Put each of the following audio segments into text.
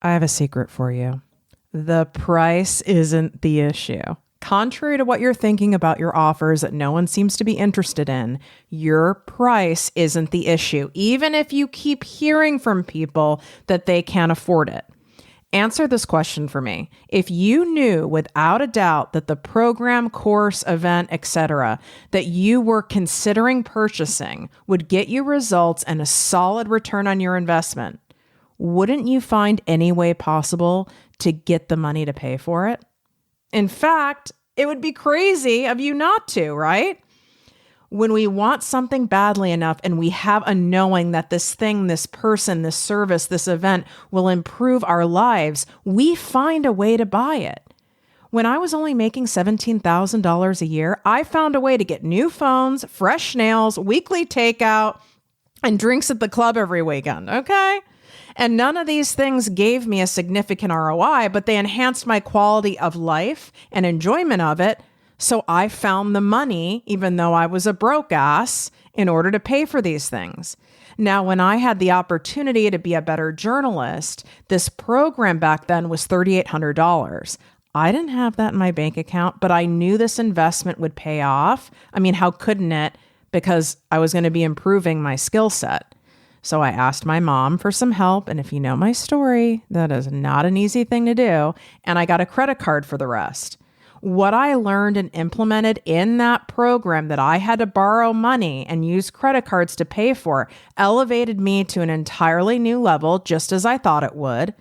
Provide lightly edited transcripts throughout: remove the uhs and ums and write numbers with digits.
I have a secret for you. The price isn't the issue. Contrary to what you're thinking about your offers that no one seems to be interested in, your price isn't the issue, even if you keep hearing from people that they can't afford it. Answer this question for me. If you knew without a doubt that the program, course, event, etc., that you were considering purchasing would get you results and a solid return on your investment, wouldn't you find any way possible to get the money to pay for it? In fact, it would be crazy of you not to, right? When we want something badly enough and we have a knowing that this thing, this person, this service, this event will improve our lives, we find a way to buy it. When I was only making $17,000 a year, I found a way to get new phones, fresh nails, weekly takeout, and drinks at the club every weekend, okay? And none of these things gave me a significant ROI, but they enhanced my quality of life and enjoyment of it. So I found the money, even though I was a broke ass, in order to pay for these things. Now, when I had the opportunity to be a better journalist, this program back then was $3,800. I didn't have that in my bank account, but I knew this investment would pay off. I mean, how couldn't it? Because I was going to be improving my skill set. So I asked my mom for some help. And if you know my story, that is not an easy thing to do. And I got a credit card for the rest. What I learned and implemented in that program that I had to borrow money and use credit cards to pay for elevated me to an entirely new level, just as I thought it would.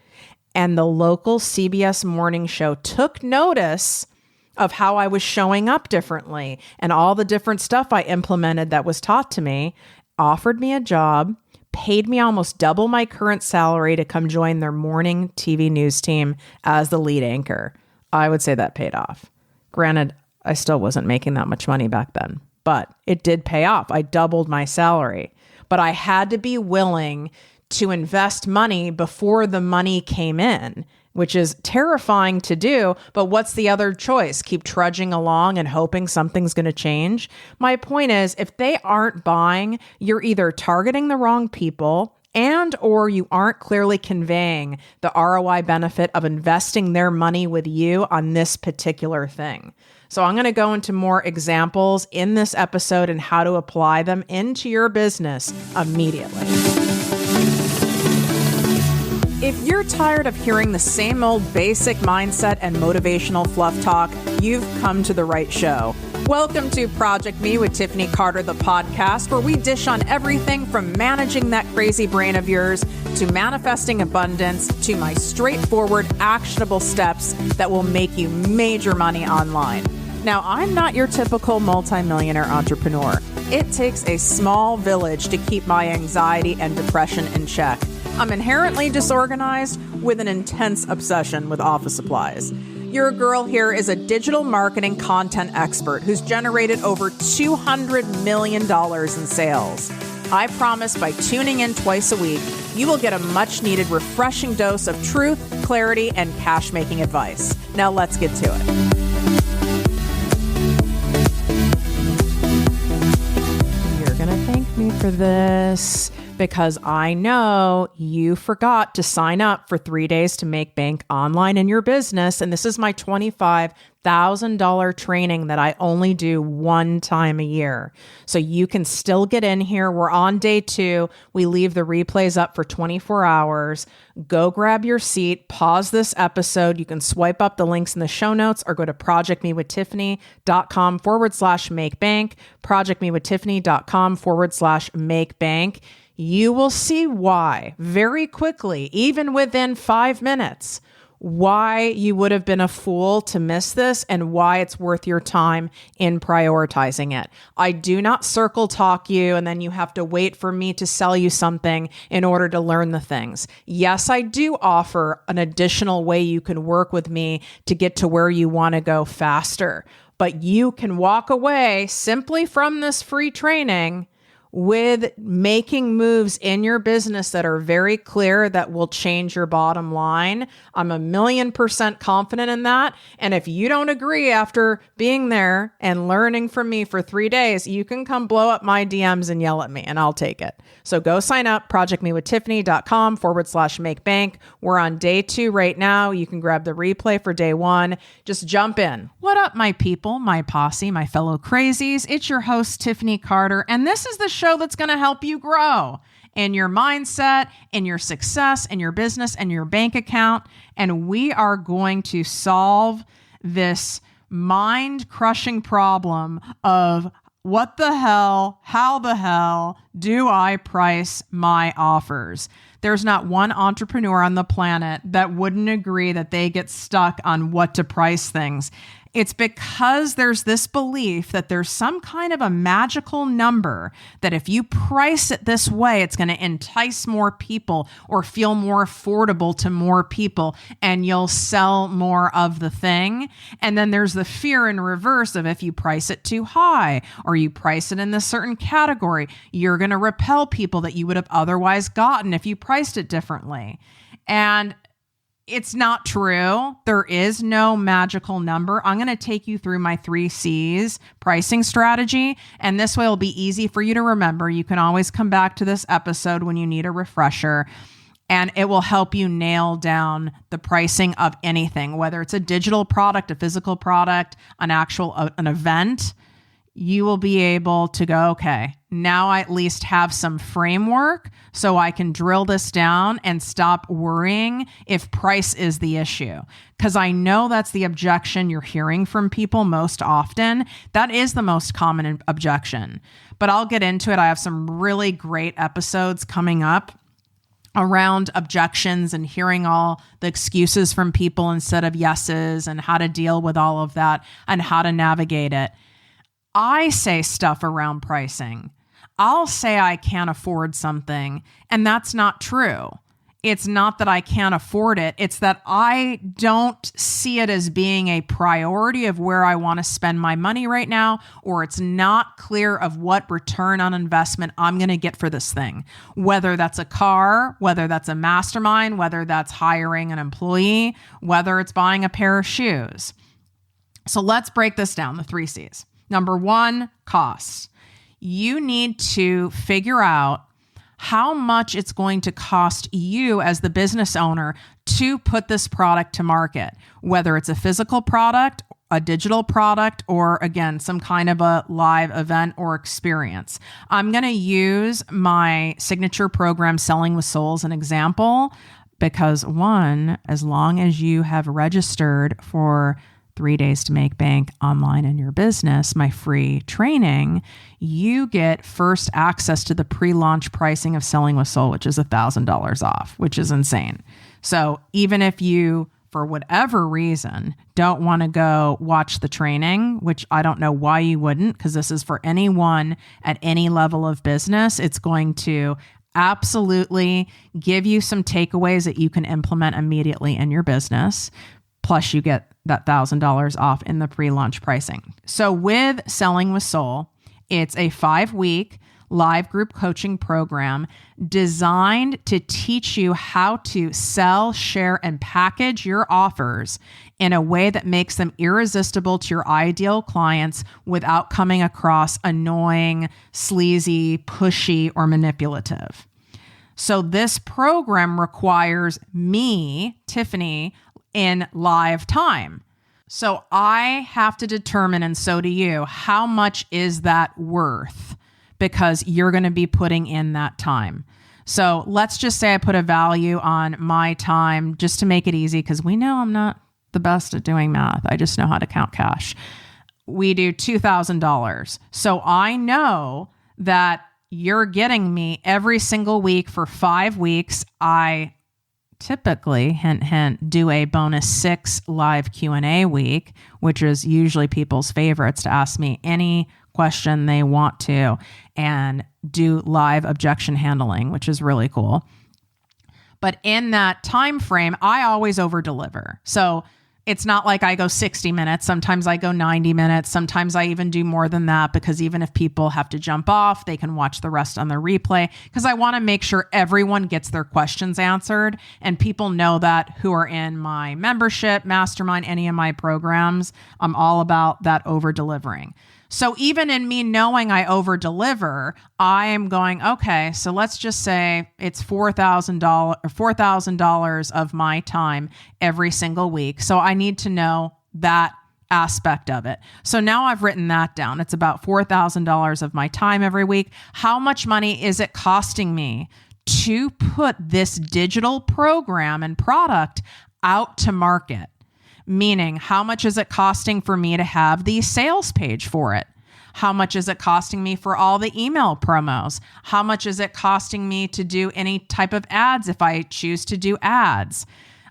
And the local CBS morning show took notice of how I was showing up differently and all the different stuff I implemented that was taught to me, offered me a job, paid me almost double my current salary to come join their morning TV news team as the lead anchor. I would say that paid off. Granted, I still wasn't making that much money back then, but it did pay off. I doubled my salary, but I had to be willing to invest money before the money came in, which is terrifying to do. But what's the other choice? Keep trudging along and hoping something's going to change? My point is, if they aren't buying, you're either targeting the wrong people or you aren't clearly conveying the ROI benefit of investing their money with you on this particular thing. So I'm going to go into more examples in this episode and how to apply them into your business immediately. If you're tired of hearing the same old basic mindset and motivational fluff talk, you've come to the right show. Welcome to Project Me with Tiffany Carter, the podcast, where we dish on everything from managing that crazy brain of yours to manifesting abundance to my straightforward, actionable steps that will make you major money online. Now, I'm not your typical multimillionaire entrepreneur. It takes a small village to keep my anxiety and depression in check. I'm inherently disorganized with an intense obsession with office supplies. Your girl here is a digital marketing content expert who's generated over $200 million in sales. I promise by tuning in twice a week, you will get a much needed refreshing dose of truth, clarity, and cash making advice. Now let's get to it. You're going to thank me for this, because I know you forgot to sign up for 3 days to make bank online in your business. And this is my $25,000 training that I only do one time a year. So you can still get in here. We're on day 2. We leave the replays up for 24 hours. Go grab your seat, pause this episode. You can swipe up the links in the show notes or go to projectmewithtiffany.com/makebank, projectmewithtiffany.com/makebank. You will see why very quickly, even within 5 minutes, why you would have been a fool to miss this and why it's worth your time in prioritizing it. I do not circle talk you and then you have to wait for me to sell you something in order to learn the things. Yes, I do offer an additional way you can work with me to get to where you want to go faster, but you can walk away simply from this free training with making moves in your business that are very clear that will change your bottom line. I'm 1,000,000% confident in that. And if you don't agree after being there and learning from me for 3 days, you can come blow up my DMs and yell at me and I'll take it. So go sign up, projectmewithtiffany.com/makebank. We're on day 2 right now. You can grab the replay for day 1. Just jump in. What up, my people, my posse, my fellow crazies? It's your host, Tiffany Carter, and this is the show that's going to help you grow in your mindset, in your success, in your business, and your bank account. And we are going to solve this mind-crushing problem of what the hell, how the hell do I price my offers? There's not one entrepreneur on the planet that wouldn't agree that they get stuck on what to price things. It's because there's this belief that there's some kind of a magical number that if you price it this way, it's going to entice more people or feel more affordable to more people and you'll sell more of the thing. And then there's the fear in reverse of if you price it too high or you price it in this certain category, you're going to repel people that you would have otherwise gotten if you priced it differently. And it's not true. There is no magical number. I'm going to take you through my 3 C's pricing strategy, and this way will be easy for you to remember. You can always come back to this episode when you need a refresher, and it will help you nail down the pricing of anything, whether it's a digital product, a physical product, an event. You will be able to go, okay, now I at least have some framework so I can drill this down and stop worrying if price is the issue. Because I know that's the objection you're hearing from people most often. That is the most common objection. But I'll get into it. I have some really great episodes coming up around objections and hearing all the excuses from people instead of yeses and how to deal with all of that and how to navigate it. I say stuff around pricing. I'll say I can't afford something, and that's not true. It's not that I can't afford it. It's that I don't see it as being a priority of where I want to spend my money right now, or it's not clear of what return on investment I'm going to get for this thing. Whether that's a car, whether that's a mastermind, whether that's hiring an employee, whether it's buying a pair of shoes. So let's break this down, the 3 C's. Number 1, costs. You need to figure out how much it's going to cost you as the business owner to put this product to market, whether it's a physical product, a digital product, or again, some kind of a live event or experience. I'm going to use my signature program, Selling with Soul, as an example, because 1, as long as you have registered for 3 days to make bank online in your business, my free training, you get first access to the pre-launch pricing of Selling with Soul, which is $1,000 off, which is insane. So even if you, for whatever reason, don't want to go watch the training, which I don't know why you wouldn't, because this is for anyone at any level of business, it's going to absolutely give you some takeaways that you can implement immediately in your business. Plus you get that $1,000 off in the pre-launch pricing. So with Selling with Soul, it's a 5-week live group coaching program designed to teach you how to sell, share, and package your offers in a way that makes them irresistible to your ideal clients without coming across annoying, sleazy, pushy, or manipulative. So this program requires me, Tiffany, in live time. So I have to determine, and so do you, how much is that worth? Because you're going to be putting in that time. So let's just say I put a value on my time just to make it easy, because we know I'm not the best at doing math. I just know how to count cash. We do $2,000. So I know that you're getting me every single week for 5 weeks. I typically, hint, hint, do a bonus 6 live Q&A week, which is usually people's favorites, to ask me any question they want to and do live objection handling, which is really cool. But in that time frame, I always over deliver. So It's not like I go 60 minutes. Sometimes I go 90 minutes. Sometimes I even do more than that, because even if people have to jump off, they can watch the rest on the replay, because I want to make sure everyone gets their questions answered. And people know that who are in my membership, mastermind, any of my programs. I'm all about that over delivering. So even in me knowing I over deliver, I am going, okay, so let's just say it's $4,000 of my time every single week. So I need to know that aspect of it. So now I've written that down. It's about $4,000 of my time every week. How much money is it costing me to put this digital program and product out to market? Meaning, how much is it costing for me to have the sales page for it? How much is it costing me for all the email promos? How much is it costing me to do any type of ads if I choose to do ads?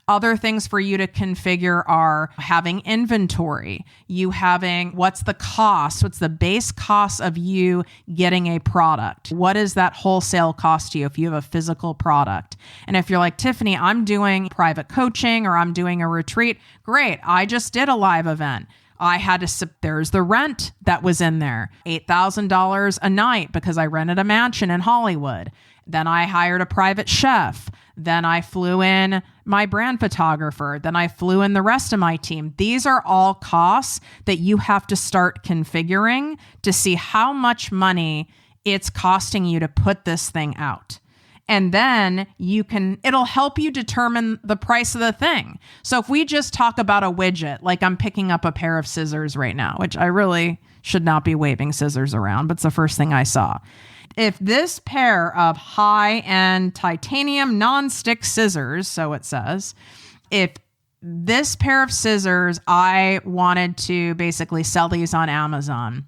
Other things for you to configure are having inventory, you having what's the cost, what's the base cost of you getting a product? What is that wholesale cost to you if you have a physical product? And if you're like, Tiffany, I'm doing private coaching or I'm doing a retreat, great. I just did a live event. I had to, there's the rent that was in there, $8,000 a night because I rented a mansion in Hollywood. Then I hired a private chef. Then I flew in my brand photographer. Then I flew in the rest of my team. These are all costs that you have to start configuring to see how much money it's costing you to put this thing out. And then it'll help you determine the price of the thing. So if we just talk about a widget, like I'm picking up a pair of scissors right now, which I really should not be waving scissors around, but it's the first thing I saw. If this pair of high-end titanium non-stick scissors, so it says, if this pair of scissors, I wanted to basically sell these on Amazon,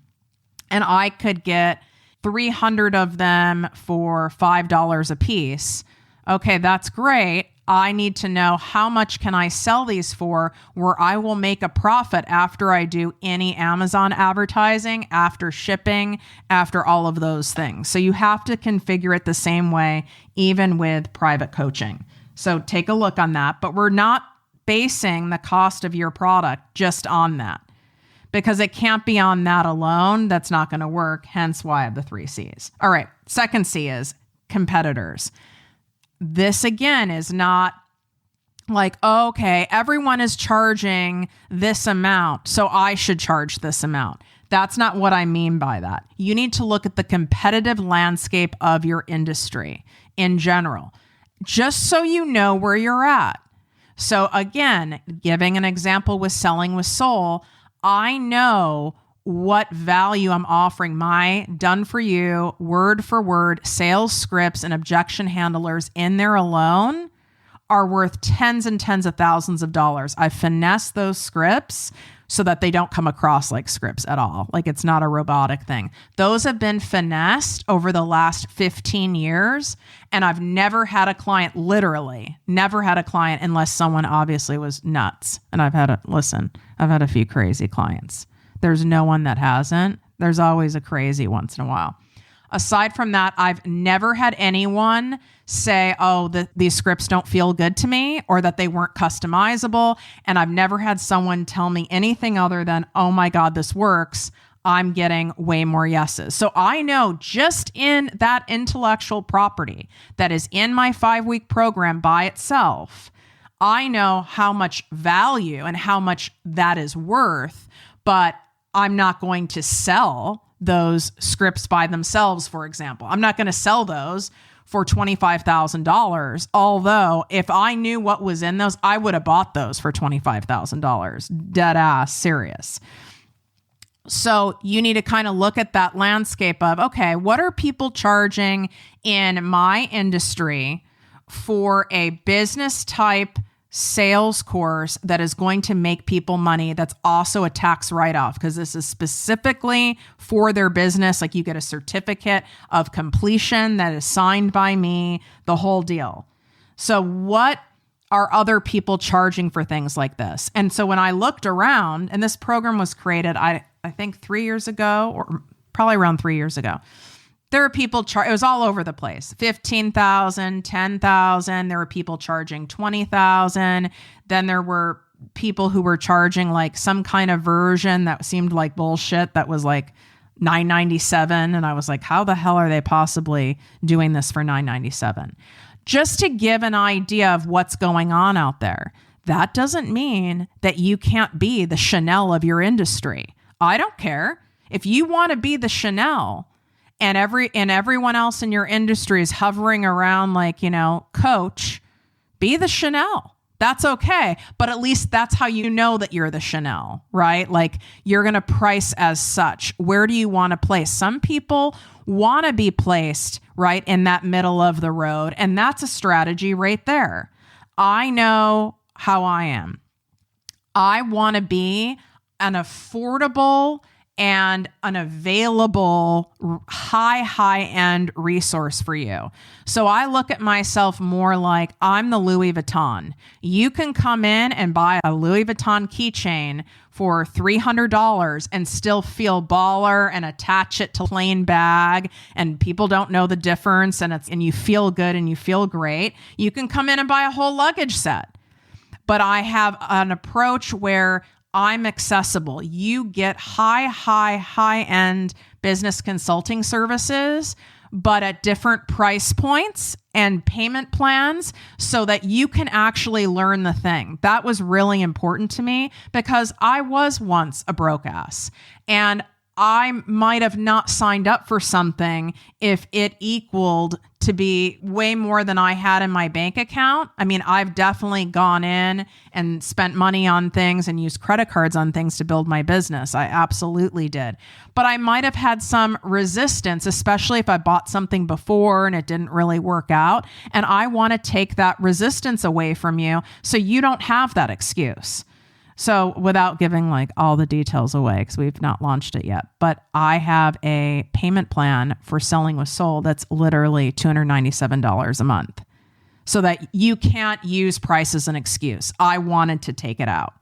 and I could get 300 of them for $5 a piece. Okay, that's great. I need to know how much can I sell these for where I will make a profit after I do any Amazon advertising, after shipping, after all of those things. So you have to configure it the same way, even with private coaching. So take a look on that, but we're not basing the cost of your product just on that, because it can't be on that alone. That's not going to work. Hence why I have the 3 C's. All right. Second C is competitors. This again is not like, okay, everyone is charging this amount, so I should charge this amount. That's not what I mean by that. You need to look at the competitive landscape of your industry in general, just so you know where you're at. So again, giving an example with Selling with Soul, I know what value I'm offering my done for you, word for word sales scripts and objection handlers in there alone are worth tens and tens of thousands of dollars. I finesse those scripts so that they don't come across like scripts at all. Like it's not a robotic thing. Those have been finessed over the last 15 years. And I've never had a client, literally never had a client unless someone obviously was nuts. And I've had a few crazy clients. There's no one that hasn't. There's always a crazy once in a while. Aside from that, I've never had anyone say, oh, these scripts don't feel good to me, or that they weren't customizable. And I've never had someone tell me anything other than, oh my God, this works. I'm getting way more yeses. So I know just in that intellectual property that is in my 5-week program by itself, I know how much value and how much that is worth, but I'm not going to sell those scripts by themselves, for example. I'm not going to sell those for $25,000. Although if I knew what was in those, I would have bought those for $25,000. Dead ass serious. So you need to kind of look at that landscape of, okay, what are people charging in my industry for a business type sales course that is going to make people money, that's also a tax write-off, because this is specifically for their business. Like you get a certificate of completion that is signed by me, the whole deal. So what are other people charging for things like this? And so when I looked around, and this program was created, I think 3 years ago, or probably around 3 years ago, there were people, it was all over the place, 15,000, 10,000. There were people charging 20,000. Then there were people who were charging like some kind of version that seemed like bullshit that was like $9.97. And I was like, how the hell are they possibly doing this for $9.97? Just to give an idea of what's going on out there. That doesn't mean that you can't be the Chanel of your industry. I don't care. If you want to be the Chanel and everyone else in your industry is hovering around like, Coach, be the Chanel. That's okay. But at least that's how you know that you're the Chanel, right? Like you're going to price as such. Where do you want to place? Some people want to be placed right in that middle of the road. And that's a strategy right there. I know how I am. I want to be an affordable and an available high-end resource for you. So I look at myself more like I'm the Louis Vuitton. You can come in and buy a Louis Vuitton keychain for $300 and still feel baller and attach it to a plain bag and people don't know the difference and you feel good and you feel great. You can come in and buy a whole luggage set. But I have an approach where I'm accessible. You get high-end business consulting services, but at different price points and payment plans so that you can actually learn the thing. That was really important to me because I was once a broke ass and I might have not signed up for something if it equaled to be way more than I had in my bank account. I mean, I've definitely gone in and spent money on things and used credit cards on things to build my business. I absolutely did. But I might have had some resistance, especially if I bought something before and it didn't really work out. And I want to take that resistance away from you so you don't have that excuse. So without giving like all the details away, because we've not launched it yet, but I have a payment plan for Selling with Soul that's literally $297 a month so that you can't use price as an excuse. I wanted to take it out.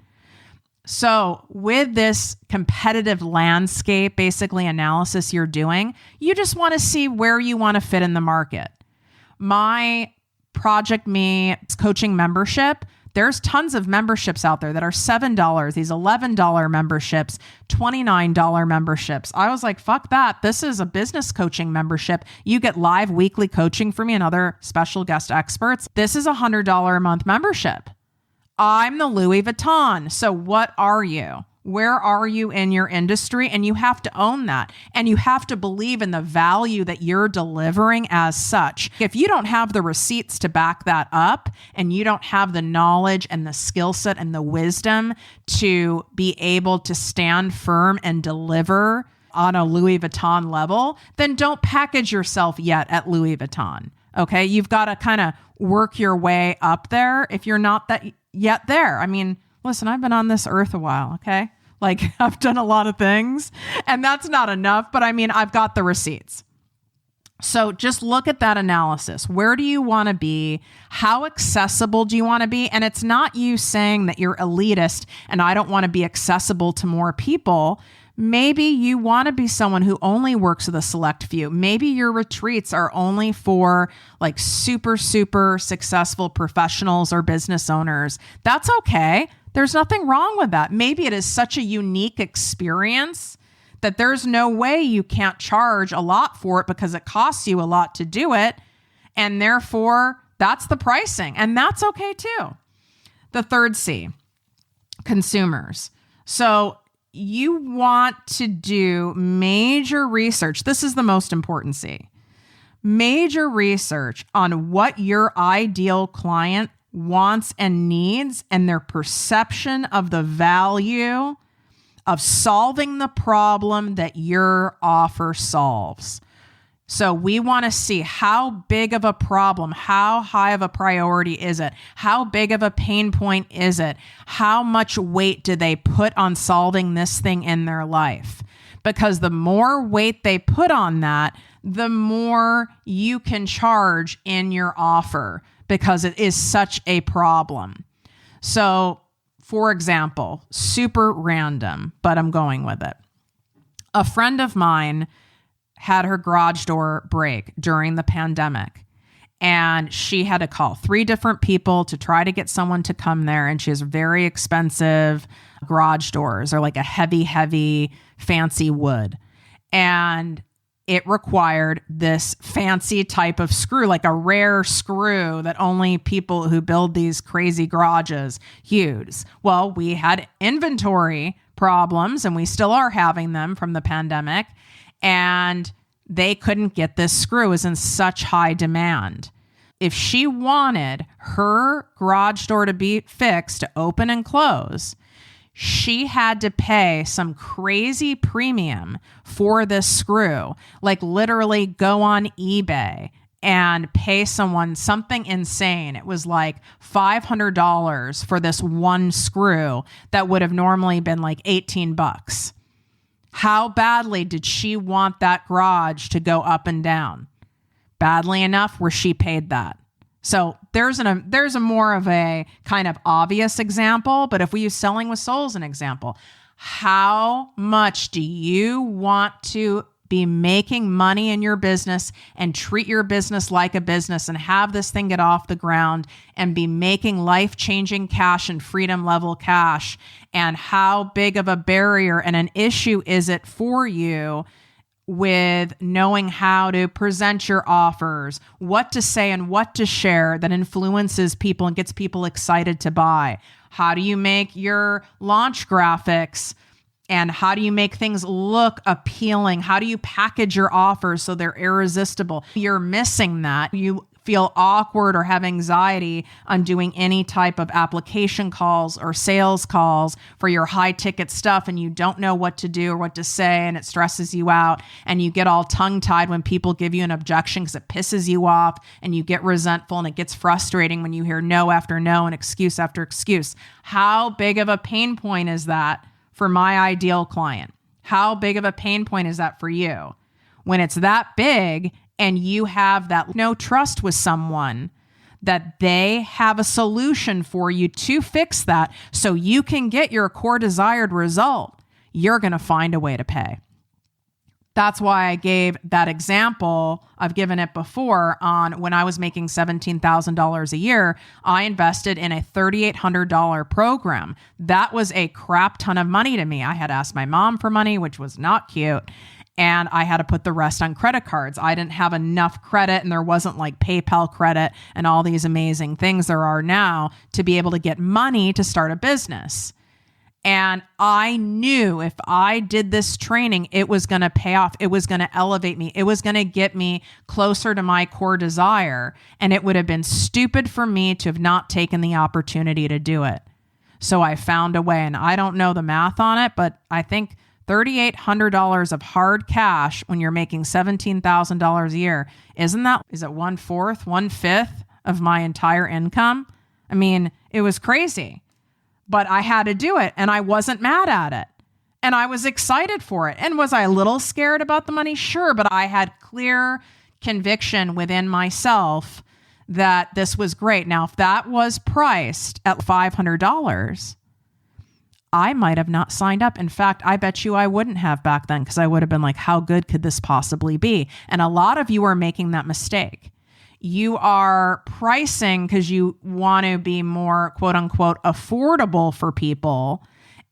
So with this competitive landscape, basically analysis you're doing, you just want to see where you want to fit in the market. My ProjectME coaching membership, there's tons of memberships out there that are $7, these $11 memberships, $29 memberships. I was like, fuck that. This is a business coaching membership. You get live weekly coaching from me and other special guest experts. This is $100 a month membership. I'm the Louis Vuitton. So what are you? Where are you in your industry? And you have to own that. And you have to believe in the value that you're delivering as such. If you don't have the receipts to back that up and you don't have the knowledge and the skill set and the wisdom to be able to stand firm and deliver on a Louis Vuitton level, then don't package yourself yet at Louis Vuitton. Okay. You've got to kind of work your way up there if you're not that yet there. I mean, listen, I've been on this earth a while, okay? Like I've done a lot of things and that's not enough, but I mean, I've got the receipts. So just look at that analysis. Where do you want to be? How accessible do you want to be? And it's not you saying that you're elitist and I don't want to be accessible to more people. Maybe you want to be someone who only works with a select few. Maybe your retreats are only for like super, super successful professionals or business owners. That's okay. There's nothing wrong with that. Maybe it is such a unique experience that there's no way you can't charge a lot for it because it costs you a lot to do it. And therefore, that's the pricing. And that's okay too. The third C, consumers. So you want to do major research. This is the most important C. Major research on what your ideal client wants and needs and their perception of the value of solving the problem that your offer solves. So we want to see how big of a problem, how high of a priority is it? How big of a pain point is it? How much weight do they put on solving this thing in their life? Because the more weight they put on that, the more you can charge in your offer because it is such a problem. So, for example, super random, but I'm going with it. A friend of mine had her garage door break during the pandemic. And she had to call 3 different people to try to get someone to come there. And she has very expensive garage doors, or like a heavy, fancy wood. And it required this fancy type of screw, like a rare screw that only people who build these crazy garages use. Well, we had inventory problems, and we still are having them from the pandemic. And they couldn't get this screw. It was in such high demand. If she wanted her garage door to be fixed, to open and close, she had to pay some crazy premium for this screw, like literally go on eBay and pay someone something insane. It was like $500 for this one screw that would have normally been like $18. How badly did she want that garage to go up and down? Badly enough where she paid that. So there's a more of a kind of obvious example, but if we use selling with soul as an example, how much do you want to be making money in your business and treat your business like a business and have this thing get off the ground and be making life-changing cash and freedom level cash? And how big of a barrier and an issue is it for you with knowing how to present your offers, what to say and what to share that influences people and gets people excited to buy? How do you make your launch graphics? And how do you make things look appealing? How do you package your offers so they're irresistible? You're missing that. You feel awkward or have anxiety on doing any type of application calls or sales calls for your high ticket stuff, and you don't know what to do or what to say, and it stresses you out, and you get all tongue tied when people give you an objection because it pisses you off, and you get resentful, and it gets frustrating when you hear no after no and excuse after excuse. How big of a pain point is that for my ideal client? How big of a pain point is that for you? When it's that big and you have that no trust with someone that they have a solution for you to fix that so you can get your core desired result, you're going to find a way to pay. That's why I gave that example. I've given it before on when I was making $17,000 a year, I invested in a $3,800 program. That was a crap ton of money to me. I had asked my mom for money, which was not cute. And I had to put the rest on credit cards. I didn't have enough credit, and there wasn't like PayPal credit and all these amazing things there are now to be able to get money to start a business. And I knew if I did this training, it was going to pay off. It was going to elevate me. It was going to get me closer to my core desire. And it would have been stupid for me to have not taken the opportunity to do it. So I found a way, and I don't know the math on it, but I think $3,800 of hard cash when you're making $17,000 a year, is it 1/4, 1/5 of my entire income? I mean, it was crazy, but I had to do it, and I wasn't mad at it, and I was excited for it. And was I a little scared about the money? Sure, but I had clear conviction within myself that this was great. Now, if that was priced at $500, I might have not signed up. In fact, I bet you I wouldn't have back then, because I would have been like, how good could this possibly be? And a lot of you are making that mistake. You are pricing because you want to be more quote unquote affordable for people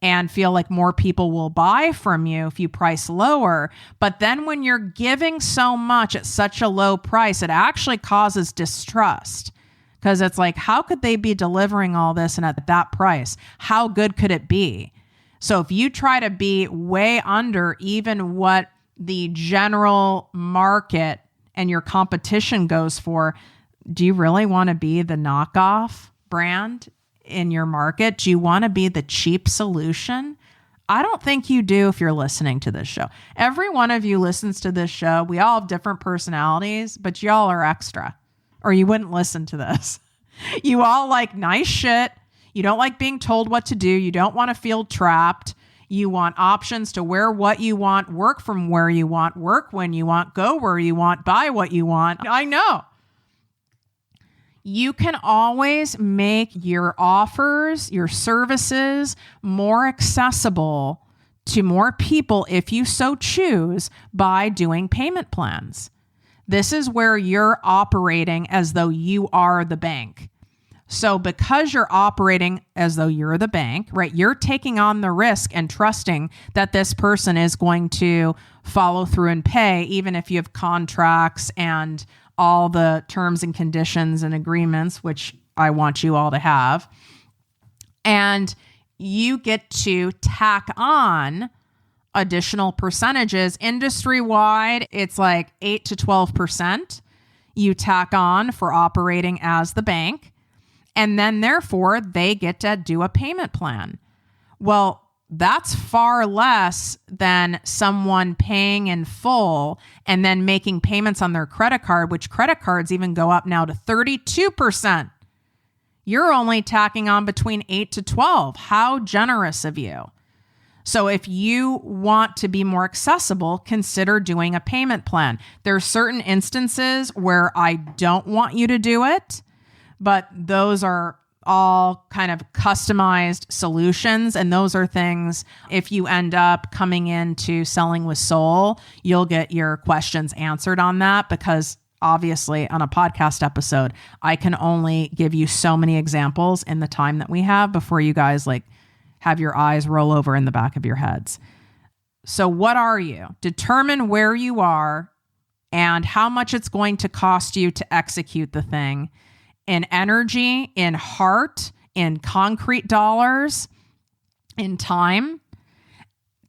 and feel like more people will buy from you if you price lower. But then when you're giving so much at such a low price, it actually causes distrust. Because it's like, how could they be delivering all this and at that price? How good could it be? So if you try to be way under even what the general market and your competition goes for, do you really want to be the knockoff brand in your market? Do you want to be the cheap solution? I don't think you do if you're listening to this show. Every one of you listens to this show. We all have different personalities, but y'all are extra, or you wouldn't listen to this. You all like nice shit. You don't like being told what to do. You don't want to feel trapped. You want options to wear what you want, work from where you want, work when you want, go where you want, buy what you want. I know. You can always make your offers, your services more accessible to more people if you so choose by doing payment plans. This is where you're operating as though you are the bank. So because you're operating as though you're the bank, right, you're taking on the risk and trusting that this person is going to follow through and pay, even if you have contracts and all the terms and conditions and agreements, which I want you all to have. And you get to tack on additional percentages. Industry-wide, it's like 8 to 12% you tack on for operating as the bank. And then therefore, they get to do a payment plan. Well, that's far less than someone paying in full and then making payments on their credit card, which credit cards even go up now to 32%. You're only tacking on between 8 to 12. How generous of you. So if you want to be more accessible, consider doing a payment plan. There are certain instances where I don't want you to do it, but those are all kind of customized solutions. And those are things, if you end up coming into Selling with Soul, you'll get your questions answered on that, because obviously on a podcast episode, I can only give you so many examples in the time that we have before you guys like have your eyes roll over in the back of your heads. So what are you? Determine where you are and how much it's going to cost you to execute the thing in energy, in heart, in concrete dollars, in time.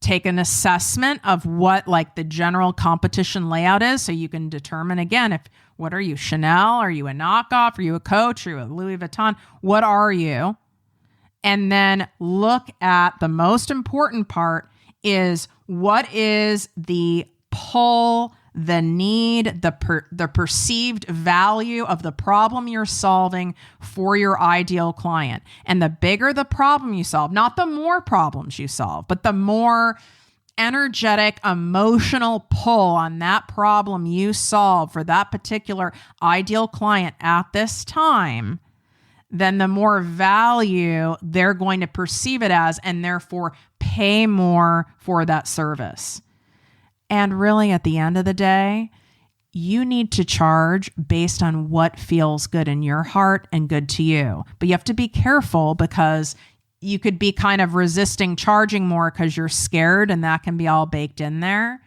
Take an assessment of what like the general competition layout is, so you can determine again, if what are you, Chanel? Are you a knockoff? Are you a Coach? Are you a Louis Vuitton? What are you? And then look at the most important part is what is the pull, the need, the perceived value of the problem you're solving for your ideal client. And the bigger the problem you solve, not the more problems you solve, but the more energetic, emotional pull on that problem you solve for that particular ideal client at this time, then the more value they're going to perceive it as, and therefore pay more for that service. And really, at the end of the day, you need to charge based on what feels good in your heart and good to you. But you have to be careful, because you could be kind of resisting charging more because you're scared, and that can be all baked in there.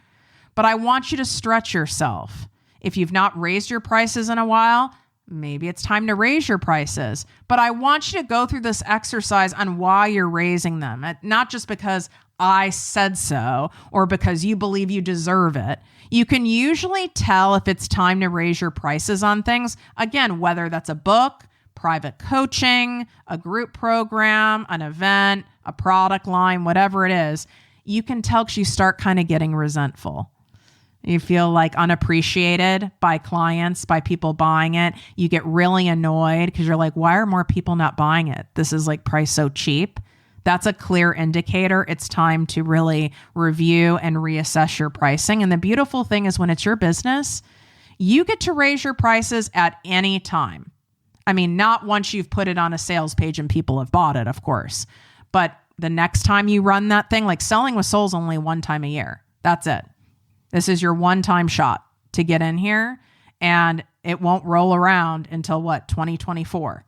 But I want you to stretch yourself. If you've not raised your prices in a while, maybe it's time to raise your prices. But I want you to go through this exercise on why you're raising them. Not just because I said so or because you believe you deserve it. You can usually tell if it's time to raise your prices on things. Again, whether that's a book, private coaching, a group program, an event, a product line, whatever it is, you can tell because you start kind of getting resentful. You feel like unappreciated by clients, by people buying it. You get really annoyed because you're like, why are more people not buying it? This is like priced so cheap. That's a clear indicator. It's time to really review and reassess your pricing. And the beautiful thing is, when it's your business, you get to raise your prices at any time. I mean, not once you've put it on a sales page and people have bought it, of course. But the next time you run that thing, like Selling with Soul is only one time a year. That's it. This is your one-time shot to get in here, and it won't roll around until 2024.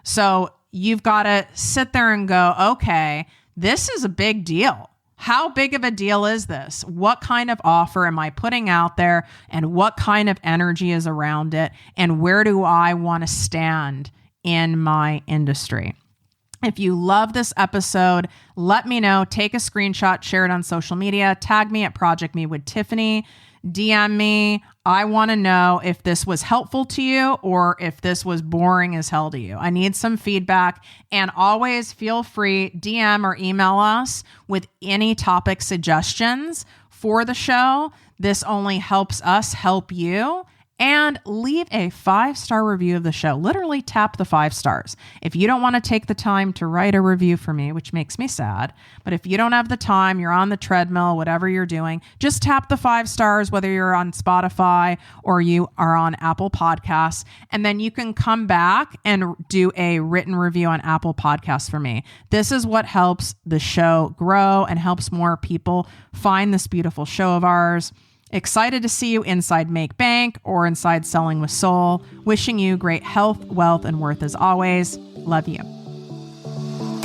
So you've got to sit there and go, okay, this is a big deal. How big of a deal is this? What kind of offer am I putting out there, and what kind of energy is around it, and where do I want to stand in my industry? If you love this episode, let me know. Take a screenshot, share it on social media, tag me at ProjectME with Tiffany, DM me. I want to know if this was helpful to you or if this was boring as hell to you. I need some feedback, and always feel free, DM or email us with any topic suggestions for the show. This only helps us help you. And leave a 5-star review of the show. Literally tap the 5 stars. If you don't want to take the time to write a review for me, which makes me sad, but if you don't have the time, you're on the treadmill, whatever you're doing, just tap the 5 stars, whether you're on Spotify or you are on Apple Podcasts. And then you can come back and do a written review on Apple Podcasts for me. This is what helps the show grow and helps more people find this beautiful show of ours. Excited to see you inside Make Bank or inside Selling with Soul. Wishing you great health, wealth, and worth as always. Love you.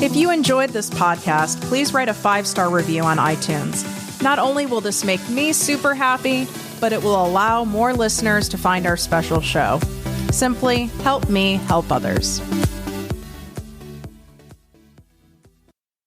If you enjoyed this podcast, please write a 5-star review on iTunes. Not only will this make me super happy, but it will allow more listeners to find our special show. Simply help me help others.